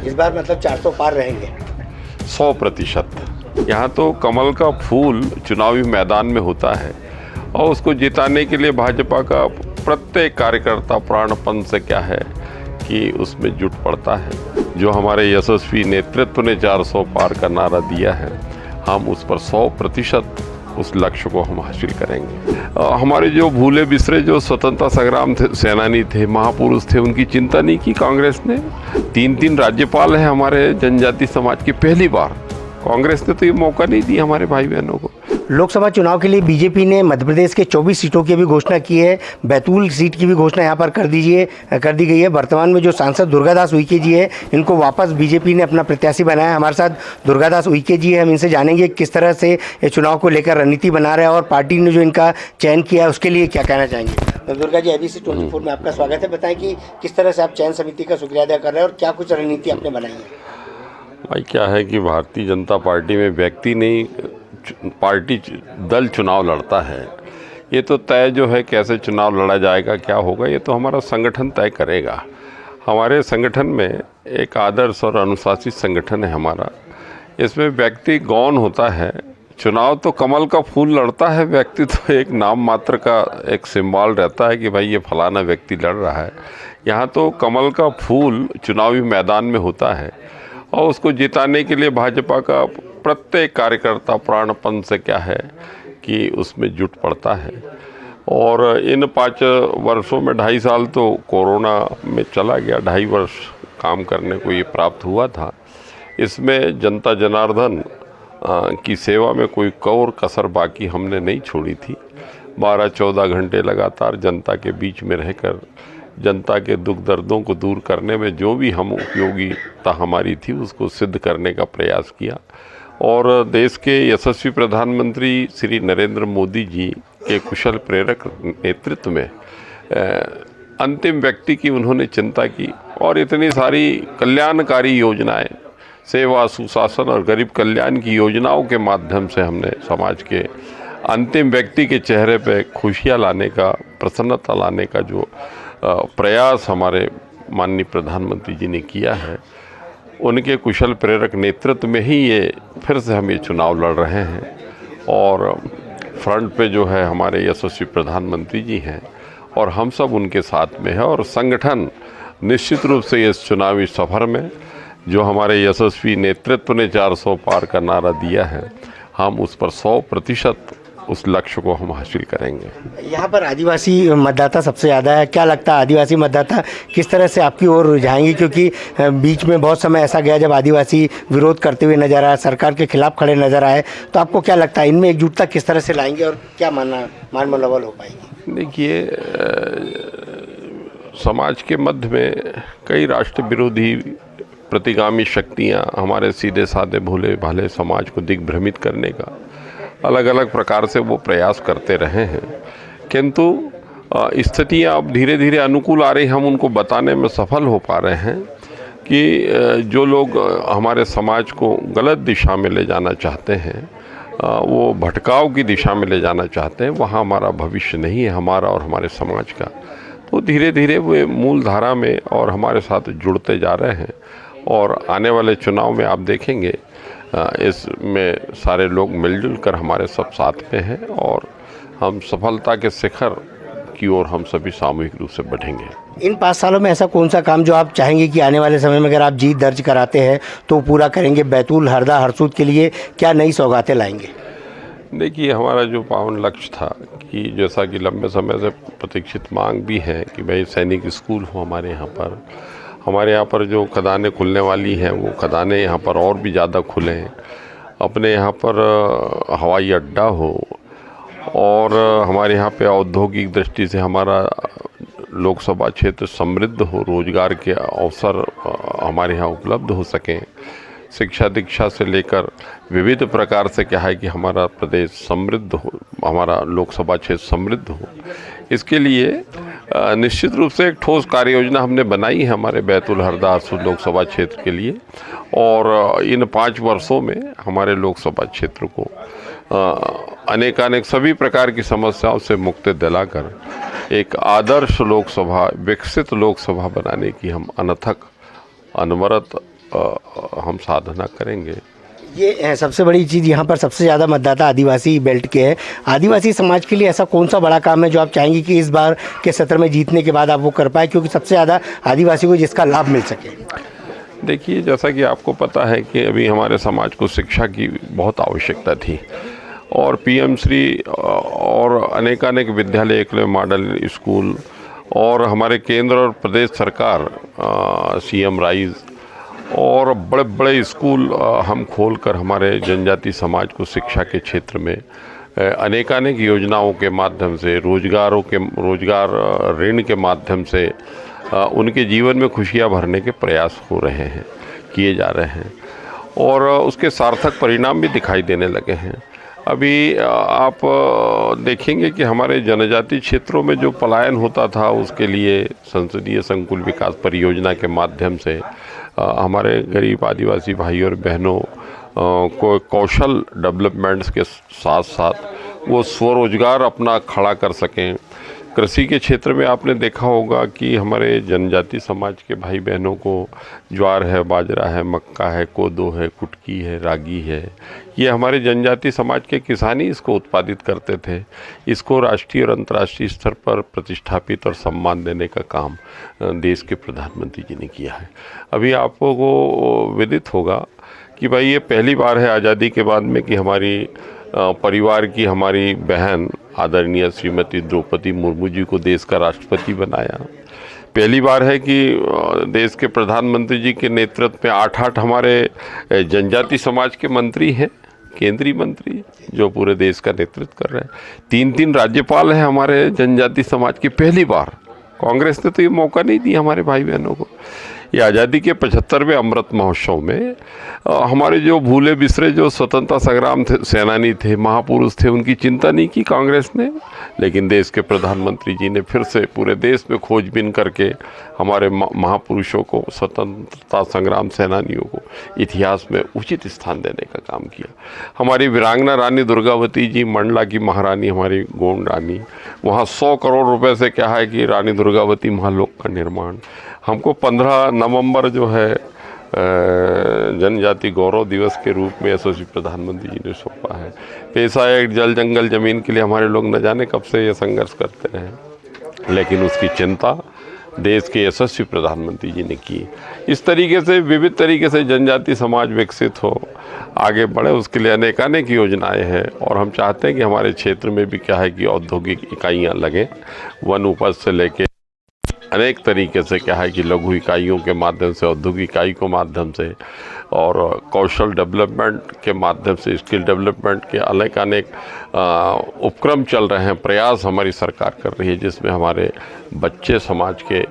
इस बार मतलब 400 पार रहेंगे? 100%। यहाँ तो कमल का फूल चुनावी मैदान में होता है और उसको जिताने के लिए भाजपा का प्रत्येक कार्यकर्ता प्राणपण से क्या है कि उसमें जुट पड़ता है। जो हमारे यशस्वी नेतृत्व ने 400 पार का नारा दिया है, हम उस पर 100% उस लक्ष्य को हम हासिल करेंगे। हमारे जो भूले बिसरे जो स्वतंत्रता संग्राम सेनानी थे, महापुरुष थे, उनकी चिंता नहीं की कांग्रेस ने। 3 राज्यपाल हैं हमारे जनजाति समाज की। पहली बार कांग्रेस ने तो ये मौका नहीं दिया हमारे भाई बहनों को। लोकसभा चुनाव के लिए बीजेपी ने मध्य प्रदेश के 24 सीटों की भी घोषणा की है। बैतूल सीट की भी घोषणा यहाँ पर कर दी गई है। वर्तमान में जो सांसद दुर्गादास उइके जी है, इनको वापस बीजेपी ने अपना प्रत्याशी बनाया है। हमारे साथ दुर्गादास उइके जी है, हम इनसे जानेंगे किस तरह से ये चुनाव को लेकर रणनीति बना रहे हैं और पार्टी ने जो इनका चयन किया है उसके लिए क्या कहना चाहेंगे। दुर्गा जी, ABC 24 में आपका स्वागत है। बताएं कि किस तरह से आप चयन समिति का शुक्रिया अदा कर रहे हैं और क्या कुछ रणनीति आपने बनाई है। भाई क्या है कि भारतीय जनता पार्टी में व्यक्ति नहीं, पार्टी दल चुनाव लड़ता है। ये तो तय जो है कैसे चुनाव लड़ा जाएगा, क्या होगा, ये तो हमारा संगठन तय करेगा। हमारे संगठन में एक आदर्श और अनुशासित संगठन है हमारा। इसमें व्यक्ति गौण होता है। चुनाव तो कमल का फूल लड़ता है, व्यक्ति तो एक नाम मात्र का एक सिंबल रहता है कि भाई ये फलाना व्यक्ति लड़ रहा है। यहाँ तो कमल का फूल चुनावी मैदान में होता है और उसको जिताने के लिए भाजपा का प्रत्येक कार्यकर्ता प्राणपण से क्या है कि उसमें जुट पड़ता है। और इन 5 वर्षों में 2.5 साल तो कोरोना में चला गया, 2.5 वर्ष काम करने को ये प्राप्त हुआ था। इसमें जनता जनार्दन की सेवा में कोई कौर कसर बाकी हमने नहीं छोड़ी थी। 12-14 घंटे लगातार जनता के बीच में रहकर जनता के दुख दर्दों को दूर करने में जो भी हम उपयोगिता हमारी थी उसको सिद्ध करने का प्रयास किया। और देश के यशस्वी प्रधानमंत्री श्री नरेंद्र मोदी जी के कुशल प्रेरक नेतृत्व में अंतिम व्यक्ति की उन्होंने चिंता की और इतनी सारी कल्याणकारी योजनाएं, सेवा, सुशासन और गरीब कल्याण की योजनाओं के माध्यम से हमने समाज के अंतिम व्यक्ति के चेहरे पे खुशियां लाने का, प्रसन्नता लाने का जो प्रयास हमारे माननीय प्रधानमंत्री जी ने किया है, उनके कुशल प्रेरक नेतृत्व में ही ये फिर से हम ये चुनाव लड़ रहे हैं। और फ्रंट पे जो है हमारे यशस्वी प्रधानमंत्री जी हैं और हम सब उनके साथ में है। और संगठन निश्चित रूप से इस चुनावी सफर में जो हमारे यशस्वी नेतृत्व ने 400 पार का नारा दिया है, हम उस पर 100% उस लक्ष्य को हम हासिल करेंगे। यहाँ पर आदिवासी मतदाता सबसे ज़्यादा है। क्या लगता है आदिवासी मतदाता किस तरह से आपकी ओर रुझाएंगे, क्योंकि बीच में बहुत समय ऐसा गया जब आदिवासी विरोध करते हुए नजर आए, सरकार के खिलाफ खड़े नजर आए, तो आपको क्या लगता है इनमें एकजुटता किस तरह से लाएंगे और क्या मान मनोबल हो पाएगी? देखिए, समाज के मध्य में कई राष्ट्र विरोधी प्रतिगामी शक्तियाँ हमारे सीधे साधे भोले भाले समाज को दिग्भ्रमित करने का अलग अलग प्रकार से वो प्रयास करते रहे हैं, किंतु स्थितियाँ अब धीरे धीरे अनुकूल आ रही। हम उनको बताने में सफल हो पा रहे हैं कि जो लोग हमारे समाज को गलत दिशा में ले जाना चाहते हैं, वो भटकाव की दिशा में ले जाना चाहते हैं, वहाँ हमारा भविष्य नहीं है, हमारा और हमारे समाज का। तो धीरे धीरे वे मूल धारा में और हमारे साथ जुड़ते जा रहे हैं। और आने वाले चुनाव में आप देखेंगे इसमें सारे लोग मिलजुल कर हमारे सब साथ में हैं और हम सफलता के शिखर की ओर हम सभी सामूहिक रूप से बढ़ेंगे। इन 5 सालों में ऐसा कौन सा काम जो आप चाहेंगे कि आने वाले समय में अगर आप जीत दर्ज कराते हैं तो पूरा करेंगे? बैतूल, हरदा, हरसूद के लिए क्या नई सौगातें लाएंगे? देखिए, हमारा जो पावन लक्ष्य था कि जैसा कि लंबे समय से प्रतीक्षित मांग भी है कि भाई सैनिक स्कूल हो हमारे यहाँ पर जो खदानें खुलने वाली हैं वो खदानें यहाँ पर और भी ज़्यादा खुलें, अपने यहाँ पर हवाई अड्डा हो और हमारे यहाँ पे औद्योगिक दृष्टि से हमारा लोकसभा क्षेत्र समृद्ध हो, रोजगार के अवसर हमारे यहाँ उपलब्ध हो सकें, शिक्षा दीक्षा से लेकर विविध प्रकार से क्या है कि हमारा प्रदेश समृद्ध हो, हमारा लोकसभा क्षेत्र समृद्ध हो। इसके लिए निश्चित रूप से एक ठोस कार्य योजना हमने बनाई है हमारे बैतूल, हरदा, हरसूद लोकसभा क्षेत्र के लिए। और इन 5 वर्षों में हमारे लोकसभा क्षेत्र को अनेकानेक सभी प्रकार की समस्याओं से मुक्ति दिलाकर एक आदर्श लोकसभा, विकसित लोकसभा बनाने की हम अनथक, अनवरत हम साधना करेंगे। ये सबसे बड़ी चीज़, यहाँ पर सबसे ज़्यादा मतदाता आदिवासी बेल्ट के हैं। आदिवासी समाज के लिए ऐसा कौन सा बड़ा काम है जो आप चाहेंगे कि इस बार के सत्र में जीतने के बाद आप वो कर पाए, क्योंकि सबसे ज़्यादा आदिवासी को जिसका लाभ मिल सके? देखिए, जैसा कि आपको पता है कि अभी हमारे समाज को शिक्षा की बहुत आवश्यकता थी और पीएम श्री और अनेकानेक विद्यालय, एकलव्य मॉडल स्कूल और हमारे केंद्र और प्रदेश सरकार सीएम राइज और बड़े बड़े स्कूल हम खोलकर हमारे जनजाति समाज को शिक्षा के क्षेत्र में अनेकानेक योजनाओं के माध्यम से, रोजगार ऋण के माध्यम से उनके जीवन में खुशियां भरने के प्रयास हो रहे हैं, किए जा रहे हैं और उसके सार्थक परिणाम भी दिखाई देने लगे हैं। अभी आप देखेंगे कि हमारे जनजाति क्षेत्रों में जो पलायन होता था, उसके लिए संसदीय संकुल विकास परियोजना के माध्यम से हमारे गरीब आदिवासी भाई और बहनों को कौशल डेवलपमेंट्स के साथ साथ वो स्वरोजगार अपना खड़ा कर सकें। कृषि के क्षेत्र में आपने देखा होगा कि हमारे जनजाति समाज के भाई बहनों को ज्वार है, बाजरा है, मक्का है, कोदो है, कुटकी है, रागी है, ये हमारे जनजाति समाज के किसान ही इसको उत्पादित करते थे। इसको राष्ट्रीय और अंतर्राष्ट्रीय स्तर पर प्रतिष्ठापित और सम्मान देने का काम देश के प्रधानमंत्री जी ने किया है। अभी आपको विदित होगा कि भाई ये पहली बार है आज़ादी के बाद में कि हमारी परिवार की हमारी बहन आदरणीय श्रीमती द्रौपदी मुर्मू जी को देश का राष्ट्रपति बनाया। पहली बार है कि देश के प्रधानमंत्री जी के नेतृत्व में 8 हमारे जनजाति समाज के मंत्री हैं, केंद्रीय मंत्री जो पूरे देश का नेतृत्व कर रहे हैं। 3 राज्यपाल हैं हमारे जनजाति समाज की, पहली बार। कांग्रेस ने तो ये मौका नहीं दिया हमारे भाई बहनों को। ये आज़ादी के 75वें अमृत महोत्सव में हमारे जो भूले बिसरे जो स्वतंत्रता संग्राम सेनानी थे, महापुरुष थे, उनकी चिंता नहीं की कांग्रेस ने, लेकिन देश के प्रधानमंत्री जी ने फिर से पूरे देश में खोजबीन करके हमारे महापुरुषों को, स्वतंत्रता संग्राम सेनानियों को इतिहास में उचित स्थान देने का काम किया। हमारी वीरांगना रानी दुर्गावती जी, मंडला की महारानी, हमारी गोंड रानी, वहाँ 100 करोड़ रुपए से क्या है कि रानी दुर्गावती महालोक का निर्माण। हमको 15 नवंबर जो है जनजाति गौरव दिवस के रूप में यशस्वी प्रधानमंत्री जी ने सौंपा है। पैसा एक जल जंगल जमीन के लिए हमारे लोग न जाने कब से ये संघर्ष करते रहे, लेकिन उसकी चिंता देश के यशस्वी प्रधानमंत्री जी ने की। इस तरीके से विविध तरीके से जनजाति समाज विकसित हो, आगे बढ़े, उसके लिए अनेकानेक योजनाएं हैं और हम चाहते हैं कि हमारे क्षेत्र में भी क्या है कि औद्योगिक इकाइयाँ लगें, वन उपज से लेके अनेक तरीके से क्या है कि लघु इकाइयों के माध्यम से, औद्योगिक इकाई के माध्यम से और कौशल डेवलपमेंट के माध्यम से, स्किल डेवलपमेंट के अनेक उपक्रम चल रहे हैं, प्रयास हमारी सरकार कर रही है, जिसमें हमारे बच्चे समाज के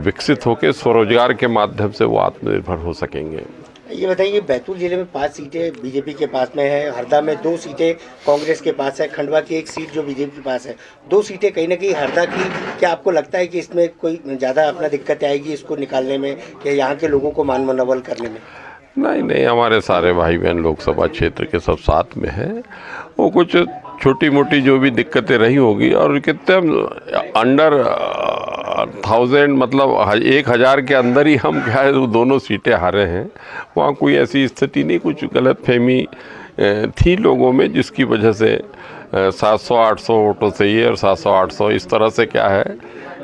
विकसित होकर स्वरोजगार के माध्यम से वो आत्मनिर्भर हो सकेंगे। ये बताइए, बैतूल जिले में 5 सीटें बीजेपी के पास में है, हरदा में 2 सीटें कांग्रेस के पास है, खंडवा की 1 सीट जो बीजेपी के पास है, 2 सीटें कहीं ना कहीं हरदा की। क्या आपको लगता है कि इसमें कोई ज़्यादा अपना दिक्कत आएगी इसको निकालने में या यहाँ के लोगों को मान मनोबल करने में? नहीं, हमारे सारे भाई बहन लोकसभा क्षेत्र के सब साथ में हैं। वो कुछ छोटी मोटी जो भी दिक्कतें रही होगी और कितने अंडर 1000 मतलब 1000 के अंदर ही हम क्या है वो दोनों सीटें हारे हैं। वहाँ कोई ऐसी स्थिति नहीं, कुछ गलतफहमी थी लोगों में, जिसकी वजह से 700-800 वोटों से ये और 700-800 इस तरह से क्या है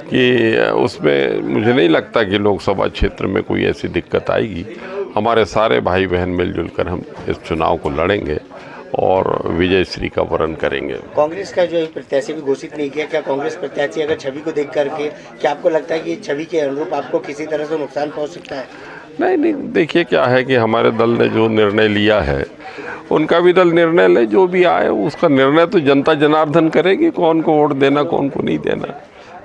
कि उसमें मुझे नहीं लगता कि लोकसभा क्षेत्र में कोई ऐसी दिक्कत आएगी। हमारे सारे भाई बहन मिलजुल कर हम इस चुनाव को लड़ेंगे और विजय श्री का वरण करेंगे। कांग्रेस का जो प्रत्याशी भी घोषित नहीं किया, क्या कांग्रेस प्रत्याशी अगर छवि को देख करके क्या आपको लगता है कि छवि के अनुरूप आपको किसी तरह से नुकसान पहुंच सकता है? नहीं, देखिए क्या है कि हमारे दल ने जो निर्णय लिया है, उनका भी दल निर्णय ले, जो भी आए उसका निर्णय तो जनता जनार्दन करेगी, कौन को वोट देना कौन को नहीं देना,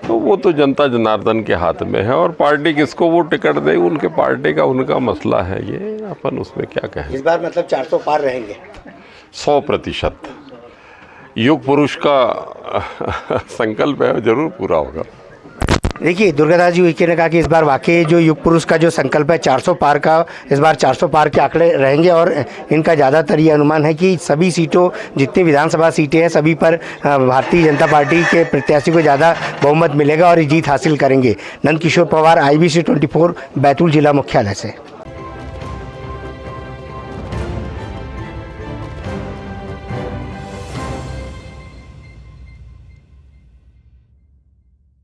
तो वो तो जनता जनार्दन के हाथ में है और पार्टी किसको वो टिकट दे उनके पार्टी का उनका मसला है, ये अपन उसमें क्या कहें। इस बार मतलब 400 पार रहेंगे 100%। युग पुरुष का संकल्प है, जरूर पूरा होगा। देखिए, दुर्गादास जी उइके ने कहा कि इस बार वाकई जो युग पुरुष का जो संकल्प है 400 पार का, इस बार 400 पार के आंकड़े रहेंगे और इनका ज़्यादातर ये अनुमान है कि सभी सीटों, जितनी विधानसभा सीटें हैं सभी पर भारतीय जनता पार्टी के प्रत्याशी को ज़्यादा बहुमत मिलेगा और जीत हासिल करेंगे। नंदकिशोर पवार, IBC 24, बैतूल जिला मुख्यालय से।